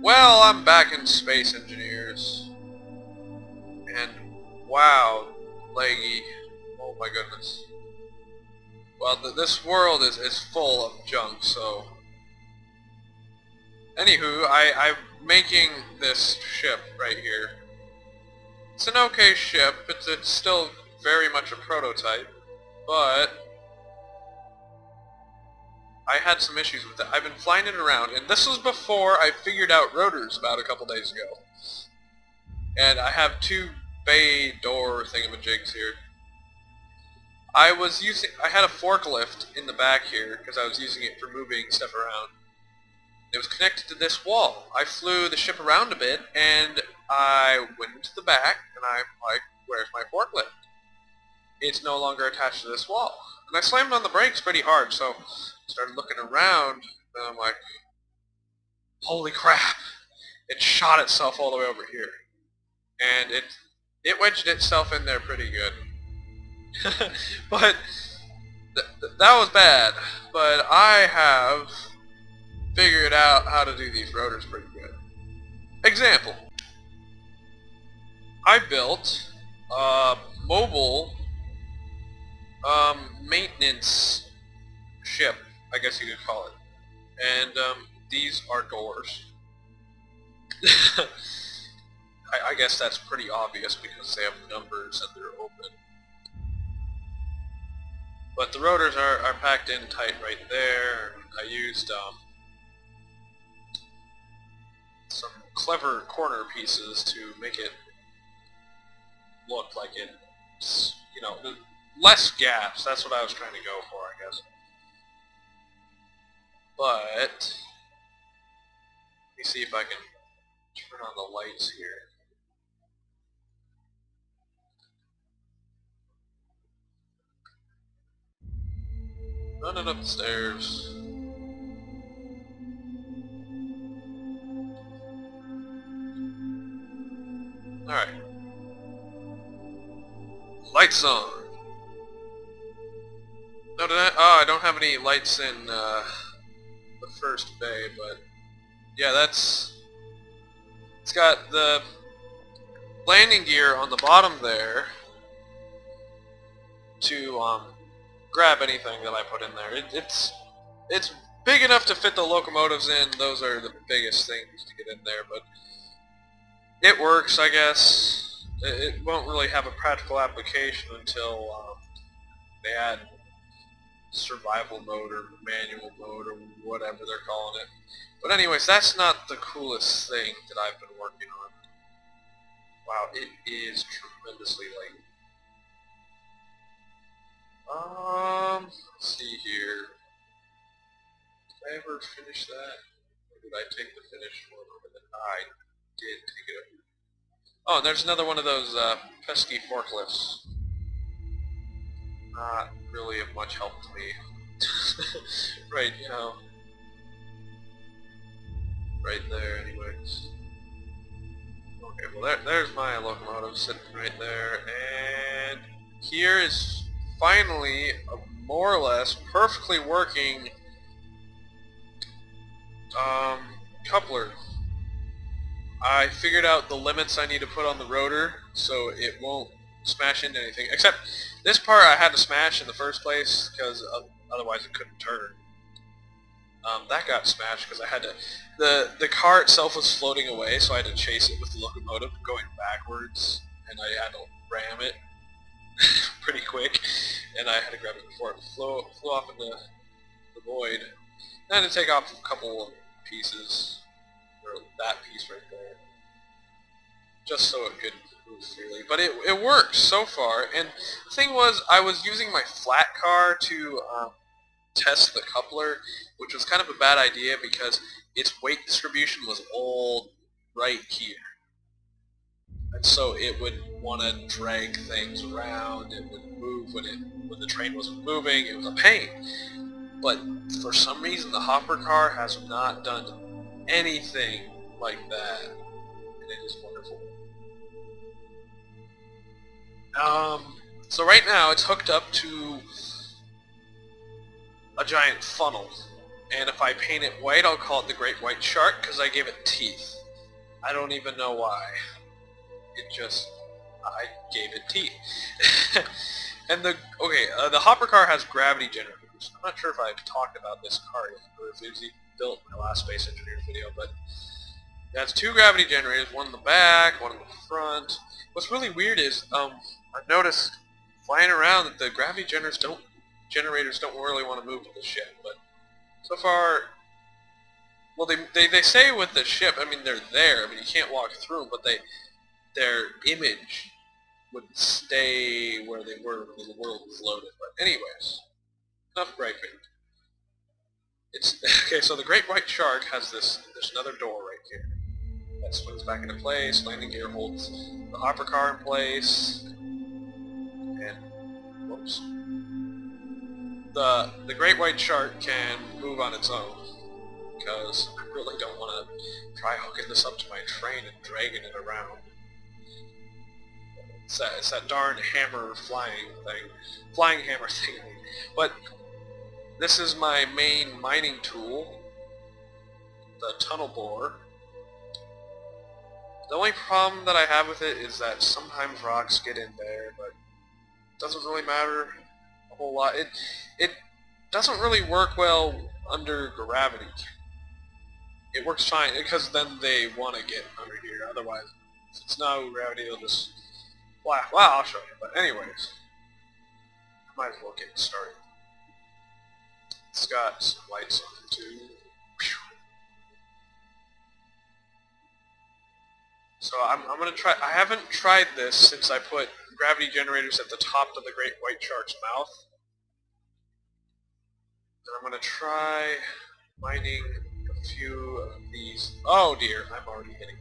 Well, I'm back in Space Engineers, and wow, Leggy, oh my goodness. Well, this world is full of junk, so... Anywho, I'm making this ship right here. It's an okay ship, it's still very much a prototype, but... I had some issues with it. I've been flying it around, and this was before I figured out rotors about a couple days ago. And I have two bay door thingamajigs here. I had a forklift in the back here because I was using it for moving stuff around. It was connected to this wall. I flew the ship around a bit and I went into the back and I'm like, where's my forklift? It's no longer attached to this wall. And I slammed on the brakes pretty hard, so I started looking around and I'm like, holy crap, it shot itself all the way over here. And it wedged itself in there pretty good. But that was bad. But I have figured out how to do these rotors pretty good. Example. I built a mobile maintenance ship, I guess you could call it. And these are doors. I guess that's pretty obvious because they have numbers and they're open. But the rotors are packed in tight right there. I used some clever corner pieces to make it look like it's, you know, less gaps. That's what I was trying to go for, I guess. But let me see if I can turn on the lights here. Running up the stairs. Alright. Lights on. No, I don't have any lights in the first bay, but yeah, it's got the landing gear on the bottom there to grab anything that I put in there. It's big enough to fit the locomotives in. Those are the biggest things to get in there, but it works, I guess. It won't really have a practical application until they add survival mode or manual mode or whatever they're calling it. But anyways, that's not the coolest thing that I've been working on. Wow, it is tremendously late. Let's see here. Did I ever finish that? Or did I take the finish one over there? I did take it over. Oh, and there's another one of those pesky forklifts. Not really of much help to me. Right, you know. Right there, anyways. Okay, well there's my locomotive sitting right there, and here is finally a more or less perfectly working coupler. I figured out the limits I need to put on the rotor so it won't smash into anything. Except this part I had to smash in the first place because otherwise it couldn't turn. That got smashed because I had to... The car itself was floating away, so I had to chase it with the locomotive going backwards, and I had to ram it pretty quick, and I had to grab it before it flew off into the void. And I had to take off a couple of pieces, or that piece right there, just so it could move freely. But it works so far, and the thing was, I was using my flat car to test the coupler, which was kind of a bad idea because its weight distribution was all right here. And so it would want to drag things around, it would move when the train wasn't moving, it was a pain. But for some reason the hopper car has not done anything like that, and it is wonderful. So right now it's hooked up to a giant funnel, And if I paint it white, I'll call it the Great White Shark because I gave it teeth. I don't even know why. I gave it teeth. And the hopper car has gravity generators. I'm not sure if I've talked about this car yet, or if it was even built in my last Space Engineers video, but it has 2 gravity generators, one in the back, one in the front. What's really weird is, I've noticed flying around that the gravity generators don't really want to move with the ship, but so far, well, they say with the ship, I mean, they're there, I mean, you can't walk through them, but their image would stay where they were when the world was loaded. But anyways, enough griping. Okay, so the Great White Shark has there's another door right here. That swings back into place, landing gear holds the hopper car in place, and, whoops. The Great White Shark can move on its own, because I really don't want to try hooking this up to my train and dragging it around. It's that darn hammer flying hammer thing. But this is my main mining tool, the tunnel bore. The only problem that I have with it is that sometimes rocks get in there, but it doesn't really matter a whole lot. It doesn't really work well under gravity. It works fine because then they want to get under here. Otherwise, if it's no gravity, they'll just fly. Well, I'll show you. But anyways, I might as well get started. It's got some lights on it too. So I'm gonna try. I haven't tried this since I put gravity generators at the top of the Great White Shark's mouth. And I'm gonna try mining a few of these. Oh dear, I'm already hitting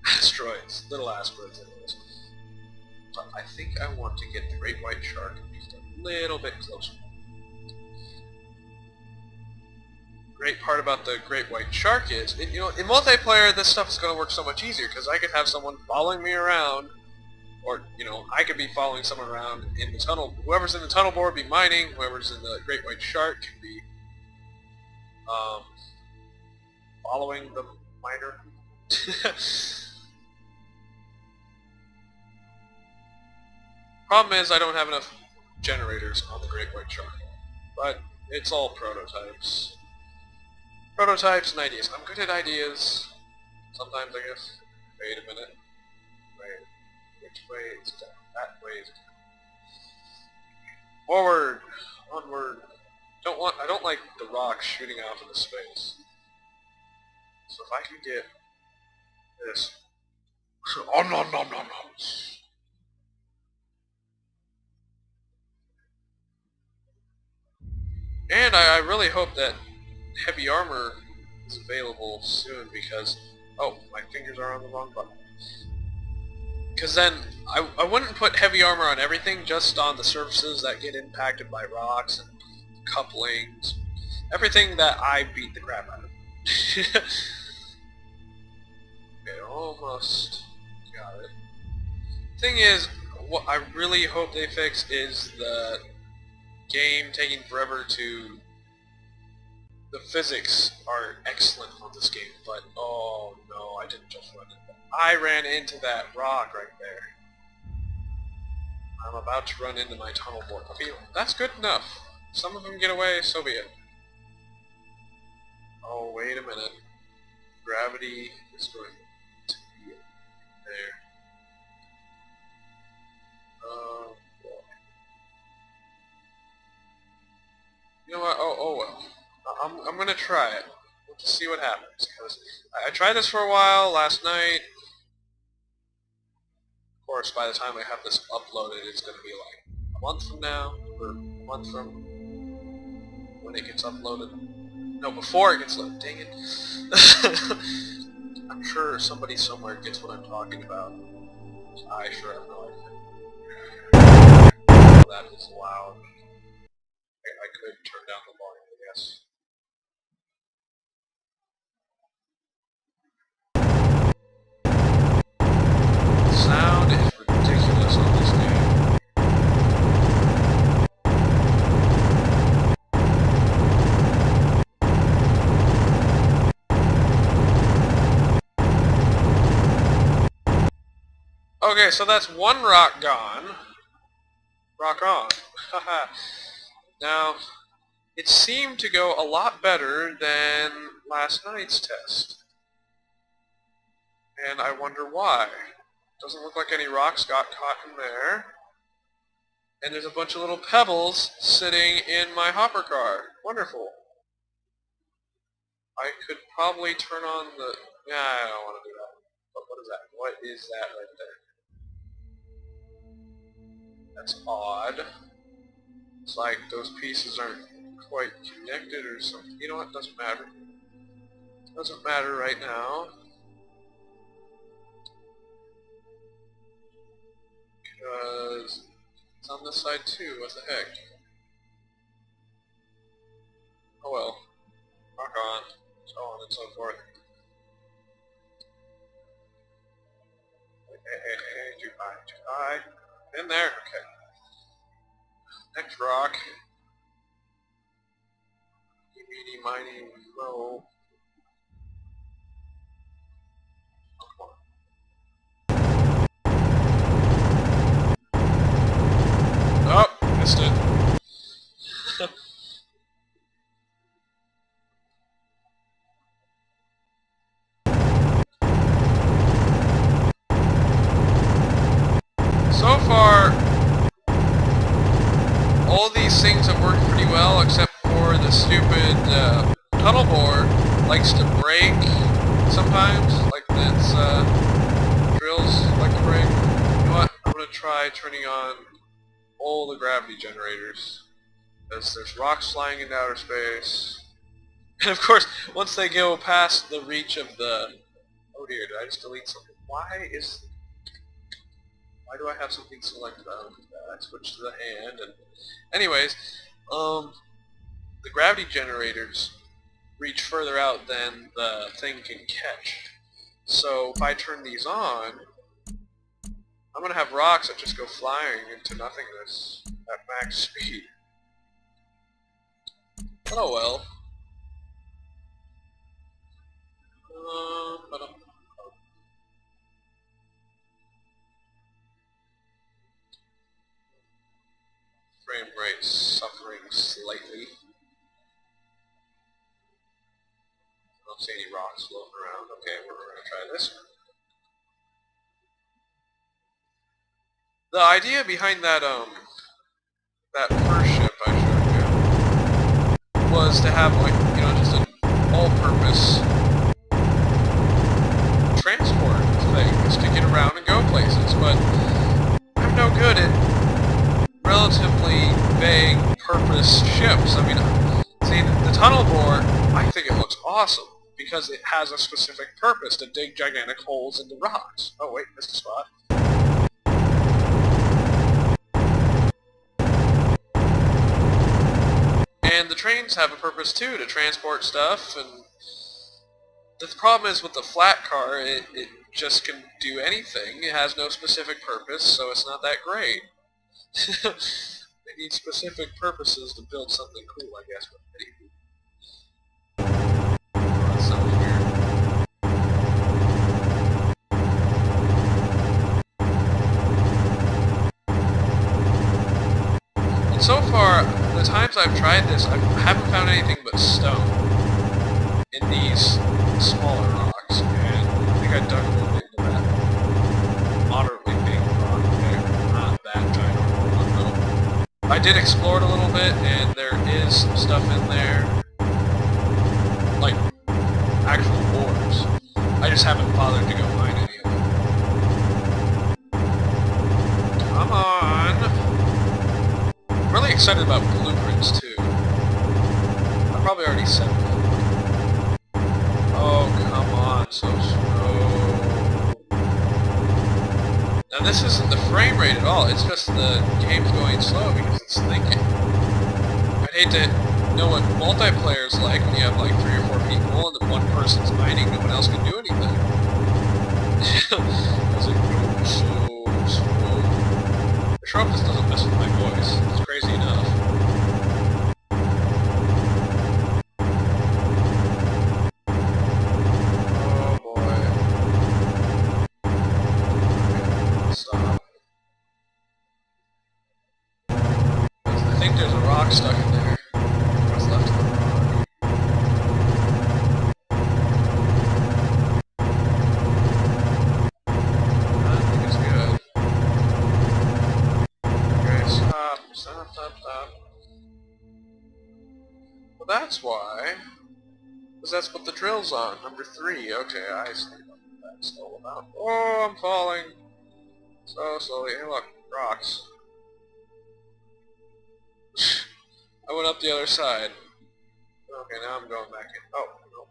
asteroids, little asteroids anyways. But I think I want to get the Great White Shark just a little bit closer. Great part about the Great White Shark is, in multiplayer this stuff is going to work so much easier because I could have someone following me around, or I could be following someone around in the tunnel. Whoever's in the tunnel board be mining, whoever's in the Great White Shark can be following the miner. Problem is I don't have enough generators on the Great White Shark, but it's all prototypes. Prototypes and ideas. I'm good at ideas. Sometimes, I guess. Wait a minute. Wait. Which way is down? That way is down. Forward! Onward! I don't like the rocks shooting out into space. So if I can get this. Oh no no no no! And I really hope that heavy armor is available soon because, oh, my fingers are on the wrong button. Because then, I wouldn't put heavy armor on everything, just on the surfaces that get impacted by rocks and couplings. Everything that I beat the crap out of. Okay, almost got it. Thing is, what I really hope they fix is the game taking forever to... The physics are excellent on this game, but oh no, I didn't just run into that. I ran into that rock right there. I'm about to run into my tunnel board. Okay, that's good enough. Some of them get away, so be it. Oh, wait a minute. Gravity is going to be there. Oh, boy. You know what? Oh well. I'm gonna try it. We'll just see what happens. Because I tried this for a while last night. Of course, by the time I have this uploaded, it's gonna be like a month from now, or a month from when it gets uploaded. No, before it gets loaded. Dang it. I'm sure somebody somewhere gets what I'm talking about. I sure have no idea. That is loud. I could turn down the volume, I guess. Sound is ridiculous on this game. Okay, so that's one rock gone. Rock on. Haha. Now, it seemed to go a lot better than last night's test. And I wonder why. Doesn't look like any rocks got caught in there. And there's a bunch of little pebbles sitting in my hopper car. Wonderful. I could probably turn on the... Yeah, I don't want to do that. But what is that? What is that right there? That's odd. It's like those pieces aren't quite connected or something. You know what? Doesn't matter. Doesn't matter right now. Because it's on this side too. What the heck? Oh well. Rock on. So on and so forth. Hey, too high. In there? Okay. Next rock. Meeny, miny, low. Oh, missed it. So far, all these things have worked pretty well, except for the stupid tunnel board likes to break sometimes, like its drills like to break. You know what? I'm going to try turning on all the gravity generators, because there's rocks flying into outer space. And of course, once they go past the reach of the... Oh dear, did I just delete something? Why do I have something selected? I switched to the hand, and... Anyways, the gravity generators reach further out than the thing can catch. So if I turn these on, I'm gonna have rocks that just go flying into nothingness at max speed. But oh well. Frame rate suffering slightly. I don't see any rocks floating around. Okay, we're gonna try this one. The idea behind that that first ship I showed you was to have, like, you know, just an all-purpose transport thing, just to get around and go places. But I'm no good at relatively vague purpose ships. I mean, see, the tunnel board, I think it looks awesome because it has a specific purpose to dig gigantic holes into rocks. Oh wait, missed a spot. And the trains have a purpose too, to transport stuff, and the problem is with the flat car, it just can do anything. It has no specific purpose, so it's not that great. They need specific purposes to build something cool, I guess. But anyway. Oh, that sounds weird. And so far, the times I've tried this, I haven't found anything but stone in these smaller rocks, and I think I dug a little bit into that moderately big rock there. Not that giant one, though. I did explore it a little bit, and there is some stuff in there, like actual ores. I just haven't bothered to go find any of them. Come on! I'm really excited about blueprints, too. I probably already said that. Oh, come on, so slow. Now this isn't the frame rate at all, it's just the game's going slow because it's thinking. I'd hate to know what multiplayer's like when you have like 3 or 4 people and then one person's mining, no one else can do anything. Because it goes so slow. The sharpness doesn't mess with my voice, it's crazy enough. that's why. Because that's what the drill's on. Number 3. Okay, I see what that's all about. Oh, I'm falling. So slowly. Hey, look. Rocks. I went up the other side. Okay, now I'm going back in. Oh, no.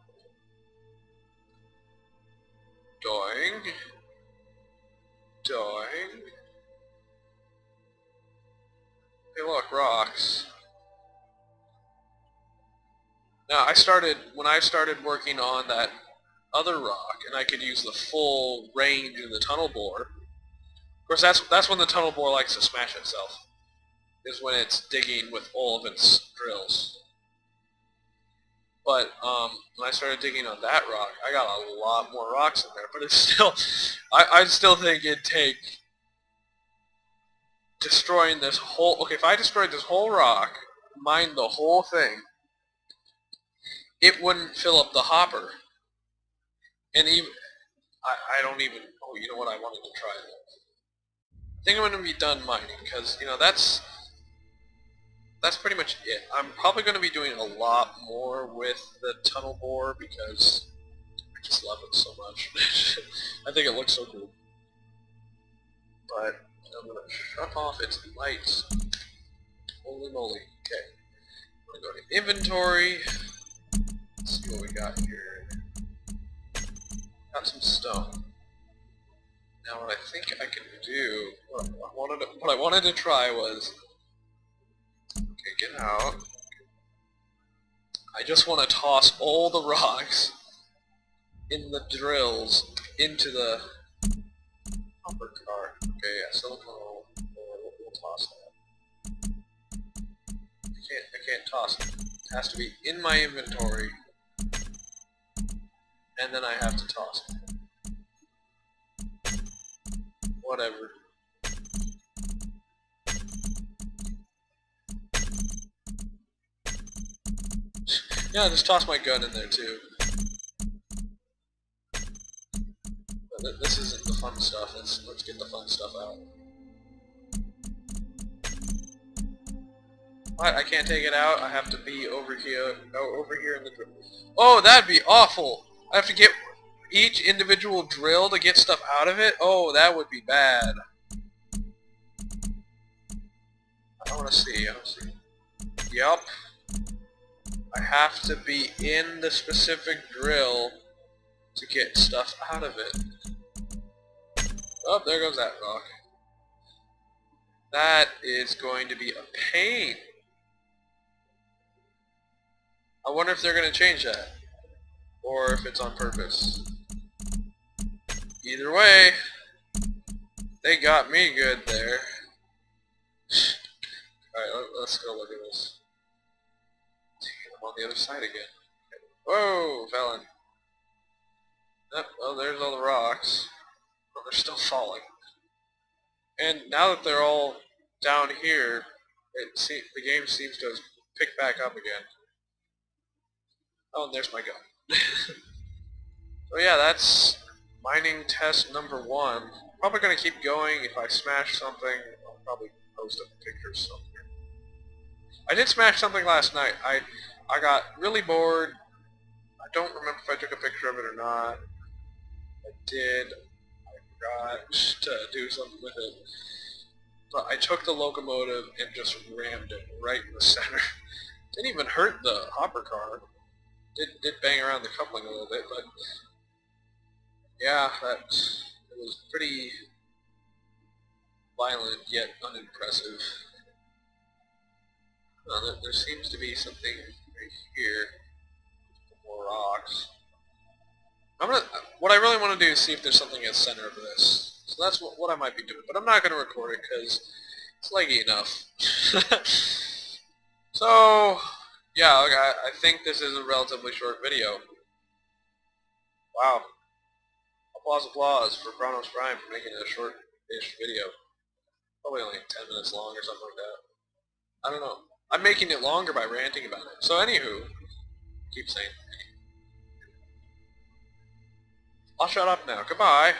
Doing. Doing. Hey, look. Rocks. Now, when I started working on that other rock, and I could use the full range of the tunnel bore. Of course, that's when the tunnel bore likes to smash itself, is when it's digging with all of its drills. But when I started digging on that rock, I got a lot more rocks in there. But it's still, I still think it'd take destroying this whole. Okay, if I destroyed this whole rock, mined the whole thing, it wouldn't fill up the hopper. And even I don't even. Oh, you know what? I wanted to try that. I think I'm going to be done mining because that's pretty much it. I'm probably going to be doing a lot more with the tunnel bore because I just love it so much. I think it looks so cool. But I'm going to shut off its lights. Holy moly. Okay. I'm going to go to inventory. Let's see what we got here. Got some stone. Now what I think I can do, what I wanted to try was, okay, get out. I just want to toss all the rocks in the drills into the hopper car. Okay, yeah, silicone, we'll toss that. I can't toss it. It has to be in my inventory, and then I have to toss it. Whatever. Yeah, just toss my gun in there too. But this isn't the fun stuff. Let's get the fun stuff out. What? I can't take it out. I have to be over here. Oh, over here in the drill. Oh, that'd be awful. I have to get each individual drill to get stuff out of it. Oh, that would be bad. I want to see. I don't see. Yup. I have to be in the specific drill to get stuff out of it. Oh, there goes that rock. That is going to be a pain. I wonder if they're going to change that. Or if it's on purpose. Either way, they got me good there. Alright, let's go look at this. I'm on the other side again. Whoa, fell in. Yep, well, there's all the rocks. But they're still falling. And now that they're all down here, the game seems to have picked back up again. Oh, and there's my gun. So yeah, that's mining test number 1. Probably going to keep going. If I smash something, I'll probably post a picture somewhere. I did smash something last night. I got really bored. I don't remember if I took a picture of it or not. I did. I forgot to do something with it. But I took the locomotive and just rammed it right in the center. Didn't even hurt the hopper car. Did bang around the coupling a little bit, but yeah, it was pretty violent yet unimpressive. There seems to be something right here. More rocks. What I really want to do is see if there's something at the center of this. So that's what I might be doing, but I'm not going to record it because it's leggy enough. So, yeah, I think this is a relatively short video. Wow. Applause for Chronos Prime for making it a short-ish video. Probably only 10 minutes long or something like that. I don't know. I'm making it longer by ranting about it. So anywho, keep saying. I'll shut up now. Goodbye.